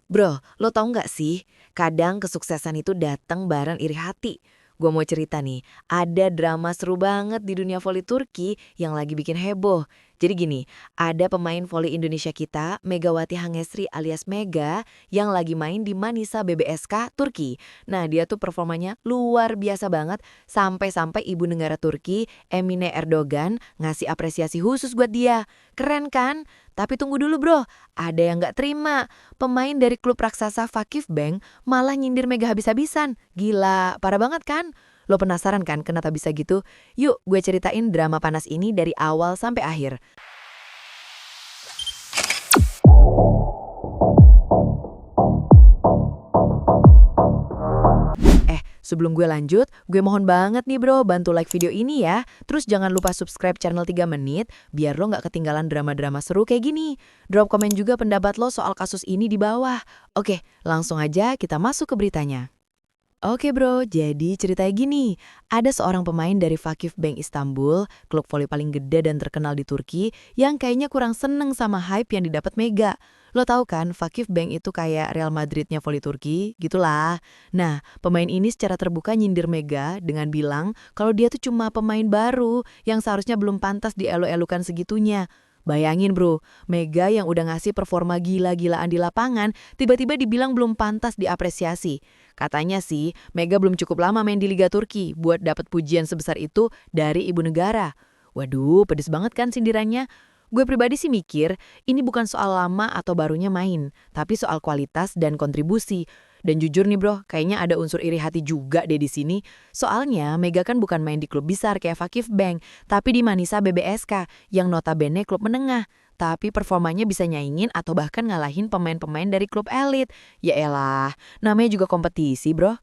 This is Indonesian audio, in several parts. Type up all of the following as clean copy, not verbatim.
Bro, lo tau nggak sih? Kadang kesuksesan itu datang bareng iri hati. Gue mau cerita nih, ada drama seru banget di dunia voli Turki yang lagi bikin heboh. Jadi gini, ada pemain voli Indonesia kita, Megawati Hangesri alias Mega, yang lagi main di Manisa BBSK, Turki. Nah, dia tuh performanya luar biasa banget, sampai-sampai ibu negara Turki, Emine Erdogan, ngasih apresiasi khusus buat dia. Keren kan? Tapi tunggu dulu bro, ada yang nggak terima. Pemain dari klub raksasa Fakif Bank malah nyindir Mega habis-habisan. Gila, parah banget kan? Lo penasaran kan kenapa bisa gitu? Yuk gue ceritain drama panas ini dari awal sampai akhir. Sebelum gue lanjut, gue mohon banget nih bro, bantu like video ini ya. Terus jangan lupa subscribe channel 3 menit, biar lo nggak ketinggalan drama-drama seru kayak gini. Drop komen juga pendapat lo soal kasus ini di bawah. Oke, langsung aja kita masuk ke beritanya. Oke bro, jadi ceritanya gini. Ada seorang pemain dari Fakif Bank Istanbul, klub voli paling gede dan terkenal di Turki, yang kayaknya kurang seneng sama hype yang didapat Mega. Lo tahu kan, Fakif Bank itu kayak Real Madridnya voli Turki, gitulah. Nah, pemain ini secara terbuka nyindir Mega dengan bilang kalau dia tuh cuma pemain baru yang seharusnya belum pantas dielu-elukan segitunya. Bayangin bro, Mega yang udah ngasih performa gila-gilaan di lapangan, tiba-tiba dibilang belum pantas diapresiasi. Katanya sih, Mega belum cukup lama main di Liga Turki buat dapat pujian sebesar itu dari ibu negara. Waduh, pedes banget kan sindirannya? Gue pribadi sih mikir, ini bukan soal lama atau barunya main, tapi soal kualitas dan kontribusi. Dan jujur nih bro, kayaknya ada unsur iri hati juga deh di sini. Soalnya Mega kan bukan main di klub besar kayak Fakif Bank, tapi di Manisa BBSK yang notabene klub menengah. Tapi performanya bisa nyaingin atau bahkan ngalahin pemain-pemain dari klub elit. Ya elah, namanya juga kompetisi bro.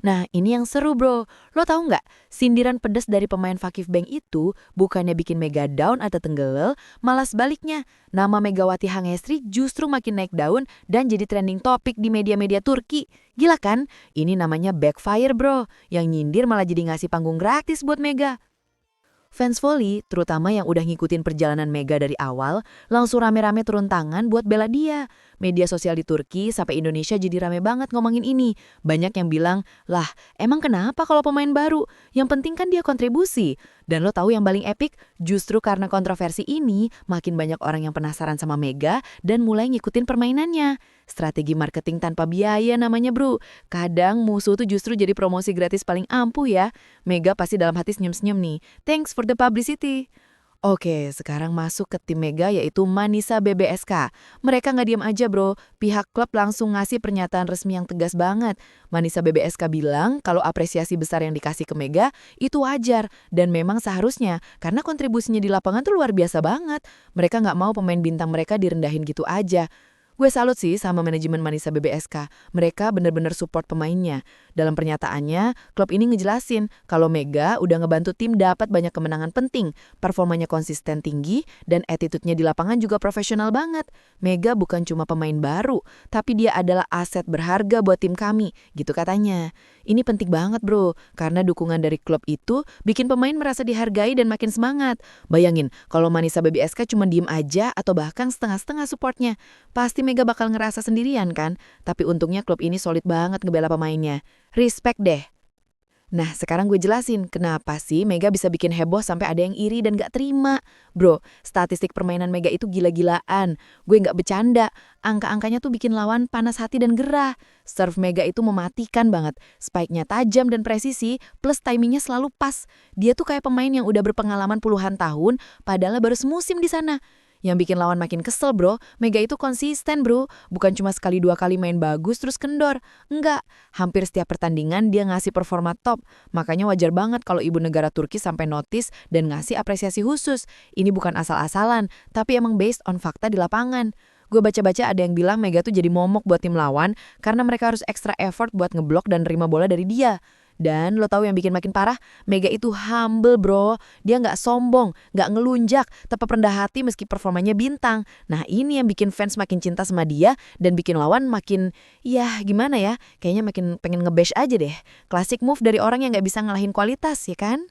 Nah, ini yang seru bro. Lo tahu nggak, sindiran pedas dari pemain Fakif Bank itu bukannya bikin Mega down atau tenggelam, malah sebaliknya. Nama Megawati Hangesri justru makin naik daun dan jadi trending topik di media-media Turki. Gila kan? Ini namanya backfire bro. Yang nyindir malah jadi ngasih panggung gratis buat Mega. Fans volley, terutama yang udah ngikutin perjalanan Mega dari awal, langsung rame-rame turun tangan buat bela dia. Media sosial di Turki sampai Indonesia jadi rame banget ngomongin ini. Banyak yang bilang, lah emang kenapa kalau pemain baru? Yang penting kan dia kontribusi. Dan lo tahu yang paling epic? Justru karena kontroversi ini, makin banyak orang yang penasaran sama Mega dan mulai ngikutin permainannya. Strategi marketing tanpa biaya namanya bro. Kadang musuh tuh justru jadi promosi gratis paling ampuh ya. Mega pasti dalam hati senyum-senyum nih. Thanks for the publicity. Oke, sekarang masuk ke tim Mega yaitu Manisa BBSK. Mereka nggak diam aja bro, pihak klub langsung ngasih pernyataan resmi yang tegas banget. Manisa BBSK bilang kalau apresiasi besar yang dikasih ke Mega itu wajar dan memang seharusnya karena kontribusinya di lapangan tuh luar biasa banget. Mereka nggak mau pemain bintang mereka direndahin gitu aja. Gue salut sih sama manajemen Manisa BBSK. Mereka bener-bener support pemainnya. Dalam pernyataannya, klub ini ngejelasin kalau Mega udah ngebantu tim dapat banyak kemenangan penting, performanya konsisten tinggi, dan attitude-nya di lapangan juga profesional banget. Mega bukan cuma pemain baru, tapi dia adalah aset berharga buat tim kami, gitu katanya. Ini penting banget bro, karena dukungan dari klub itu bikin pemain merasa dihargai dan makin semangat. Bayangin, kalau Manisa BBSK cuma diem aja atau bahkan setengah-setengah supportnya, pasti Mega bakal ngerasa sendirian kan? Tapi untungnya klub ini solid banget ngebela pemainnya. Respect deh. Nah, sekarang gue jelasin kenapa sih Mega bisa bikin heboh sampai ada yang iri dan gak terima. Bro, statistik permainan Mega itu gila-gilaan. Gue gak bercanda. Angka-angkanya tuh bikin lawan panas hati dan gerah. Serve Mega itu mematikan banget. Spike-nya tajam dan presisi, plus timingnya selalu pas. Dia tuh kayak pemain yang udah berpengalaman puluhan tahun, padahal baru semusim di sana. Yang bikin lawan makin kesel bro, Mega itu konsisten bro. Bukan cuma sekali dua kali main bagus terus kendor. Enggak, hampir setiap pertandingan dia ngasih performa top. Makanya wajar banget kalau ibu negara Turki sampai notice dan ngasih apresiasi khusus. Ini bukan asal-asalan, tapi emang based on fakta di lapangan. Gue baca-baca ada yang bilang Mega tuh jadi momok buat tim lawan karena mereka harus extra effort buat ngeblok dan nerima bola dari dia. Dan lo tahu yang bikin makin parah? Mega itu humble bro. Dia nggak sombong, nggak ngelunjak, tetap rendah hati meski performanya bintang. Nah ini yang bikin fans makin cinta sama dia dan bikin lawan makin, ya gimana ya, kayaknya makin pengen nge-bash aja deh. Klasik move dari orang yang nggak bisa ngalahin kualitas ya kan?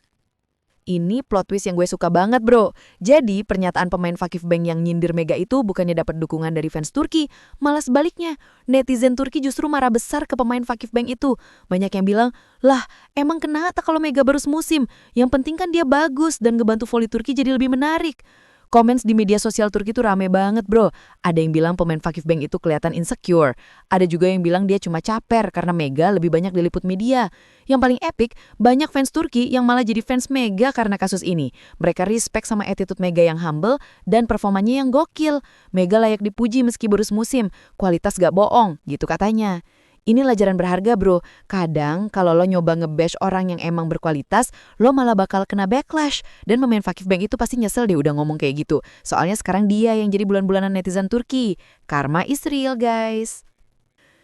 ini plot twist yang gue suka banget, bro. Jadi, pernyataan pemain Vakif Bank yang nyindir Mega itu bukannya dapat dukungan dari fans Turki, malah sebaliknya. Netizen Turki justru marah besar ke pemain Vakif Bank itu. Banyak yang bilang, lah, emang kenapa kalau Mega baru semusim? Yang penting kan dia bagus dan ngebantu voli Turki jadi lebih menarik. Comments di media sosial Turki tuh rame banget, bro. Ada yang bilang pemain Vakif Bank itu kelihatan insecure. Ada juga yang bilang dia cuma caper karena Mega lebih banyak diliput media. Yang paling epic, banyak fans Turki yang malah jadi fans Mega karena kasus ini. Mereka respect sama attitude Mega yang humble dan performanya yang gokil. Mega layak dipuji meski baru semusim. Kualitas gak bohong, gitu katanya. Ini pelajaran berharga, bro. Kadang kalau lo nyoba nge-bash orang yang emang berkualitas, lo malah bakal kena backlash. Dan pemain Vakif Bank itu pasti nyesel deh udah ngomong kayak gitu. Soalnya sekarang dia yang jadi bulan-bulanan netizen Turki. Karma is real, guys.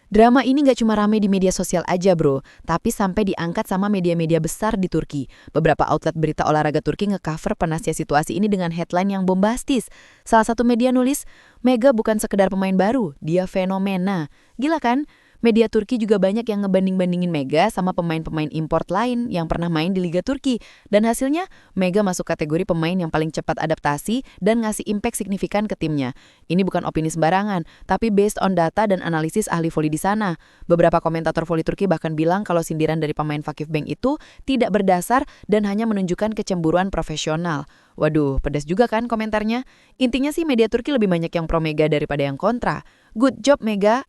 Drama ini gak cuma rame di media sosial aja, bro, tapi sampai diangkat sama media-media besar di Turki. Beberapa outlet berita olahraga Turki nge-cover panasnya situasi ini dengan headline yang bombastis. Salah satu media nulis, Mega bukan sekedar pemain baru, dia fenomena. Gila kan? Media Turki juga banyak yang ngebanding-bandingin Mega sama pemain-pemain import lain yang pernah main di Liga Turki. Dan hasilnya, Mega masuk kategori pemain yang paling cepat adaptasi dan ngasih impact signifikan ke timnya. Ini bukan opini sembarangan, tapi based on data dan analisis ahli voli di sana. Beberapa komentator voli Turki bahkan bilang kalau sindiran dari pemain Vakif Bank itu tidak berdasar dan hanya menunjukkan kecemburuan profesional. Waduh, pedas juga kan komentarnya? Intinya sih media Turki lebih banyak yang pro Mega daripada yang kontra. Good job, Mega!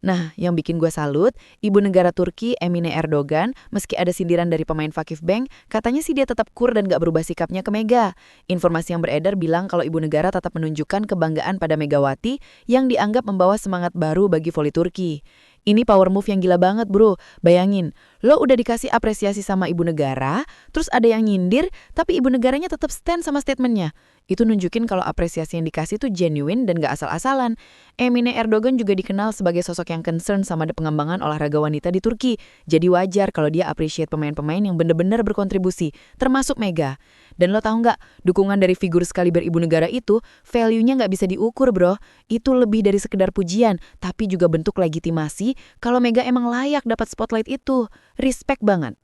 Nah, yang bikin gue salut, ibu negara Turki Emine Erdogan, meski ada sindiran dari pemain Vakif Bank, katanya sih dia tetap kur dan gak berubah sikapnya ke Mega. Informasi yang beredar bilang kalau ibu negara tetap menunjukkan kebanggaan pada Megawati yang dianggap membawa semangat baru bagi voli Turki. Ini power move yang gila banget, bro. Bayangin, lo udah dikasih apresiasi sama ibu negara, terus ada yang nyindir, tapi ibu negaranya tetap stand sama statementnya. Itu nunjukin kalau apresiasi yang dikasih tuh genuine dan gak asal-asalan. Emine Erdogan juga dikenal sebagai sosok yang concern sama pengembangan olahraga wanita di Turki. Jadi wajar kalau dia appreciate pemain-pemain yang bener-bener berkontribusi, termasuk Mega. Dan lo tahu nggak, dukungan dari figur sekaliber ibu negara itu, value-nya nggak bisa diukur, bro. Itu lebih dari sekedar pujian, tapi juga bentuk legitimasi kalau Mega emang layak dapat spotlight itu. Respect banget.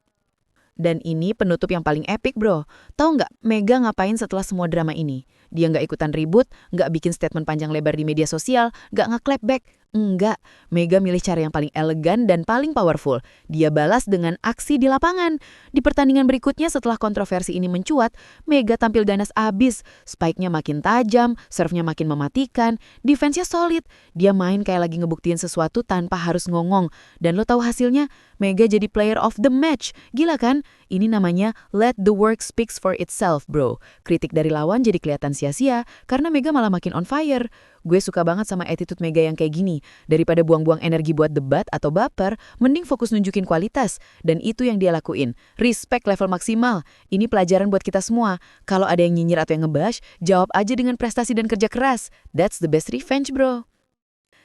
Dan ini penutup yang paling epic, bro. Tahu nggak Mega ngapain setelah semua drama ini? Dia nggak ikutan ribut, nggak bikin statement panjang lebar di media sosial, nggak nge-clap back. Enggak, Mega milih cara yang paling elegan dan paling powerful. Dia balas dengan aksi di lapangan. Di pertandingan berikutnya setelah kontroversi ini mencuat, Mega tampil ganas abis. Spike-nya makin tajam, serve-nya makin mematikan, defense-nya solid. Dia main kayak lagi ngebuktiin sesuatu tanpa harus ngongong. Dan lo tahu hasilnya? Mega jadi player of the match. Gila kan? Ini namanya let the work speaks for itself, bro. Kritik dari lawan jadi kelihatan sia-sia karena Mega malah makin on fire. Gue suka banget sama attitude Mega yang kayak gini. Daripada buang-buang energi buat debat atau baper, mending fokus nunjukin kualitas. Dan itu yang dia lakuin. Respect level maksimal. Ini pelajaran buat kita semua. Kalau ada yang nyinyir atau yang ngebash, jawab aja dengan prestasi dan kerja keras. That's the best revenge, bro.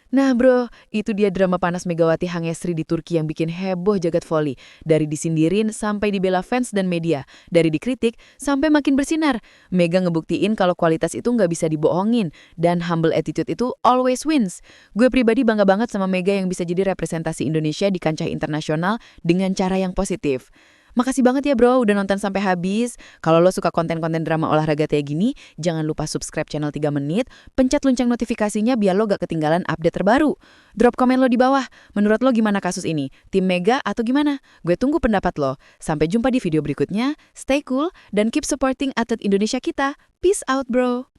Nah bro, itu dia drama panas Megawati Hangestri di Turki yang bikin heboh jagat voli. Dari disindirin sampai dibela fans dan media. Dari dikritik sampai makin bersinar. Mega ngebuktiin kalau kualitas itu nggak bisa dibohongin. Dan humble attitude itu always wins. Gue pribadi bangga banget sama Mega yang bisa jadi representasi Indonesia di kancah internasional dengan cara yang positif. Makasih banget ya bro udah nonton sampai habis. Kalau lo suka konten-konten drama olahraga kayak gini, jangan lupa subscribe channel 3 menit, pencet lonceng notifikasinya biar lo gak ketinggalan update terbaru. Drop komen lo di bawah. Menurut lo gimana kasus ini? Tim Mega atau gimana? Gue tunggu pendapat lo. Sampai jumpa di video berikutnya. Stay cool dan keep supporting atlet Indonesia kita. Peace out bro.